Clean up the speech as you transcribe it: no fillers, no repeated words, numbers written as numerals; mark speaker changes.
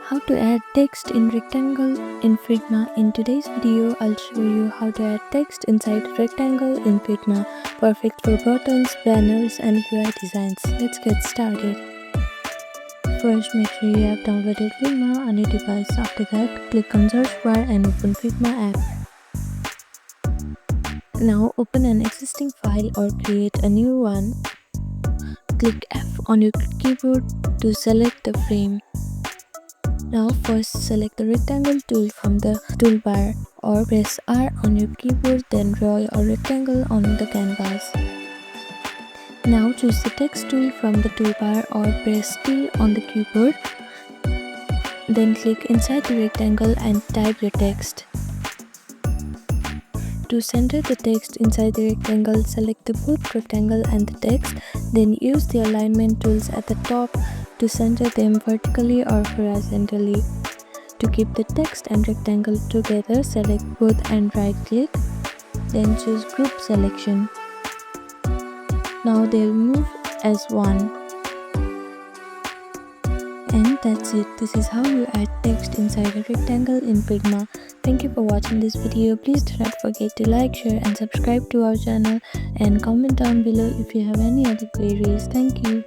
Speaker 1: How to add text in rectangle in Figma. In today's video, I'll show you how to add text inside rectangle in Figma. Perfect for buttons, banners and UI designs. Let's get started. First, make sure you have downloaded Figma on your device. After that, click on search bar and open Figma app. Now open an existing file or create a new one. Click F on your keyboard to select the frame. Now first select the rectangle tool from the toolbar or press R on your keyboard, then draw a rectangle on the canvas. Now choose the text tool from the toolbar or press T on the keyboard. Then click inside the rectangle and type your text. To center the text inside the rectangle, select the both rectangle and the text, then use the alignment tools at the top to center them vertically or horizontally. To keep the text and rectangle together, select both and right click, then choose group selection. Now they'll move as one. And that's it. This is how you add text inside a rectangle in Figma. Thank you for watching this video. Please do not forget to like, share and subscribe to our channel and comment down below if you have any other queries. Thank you.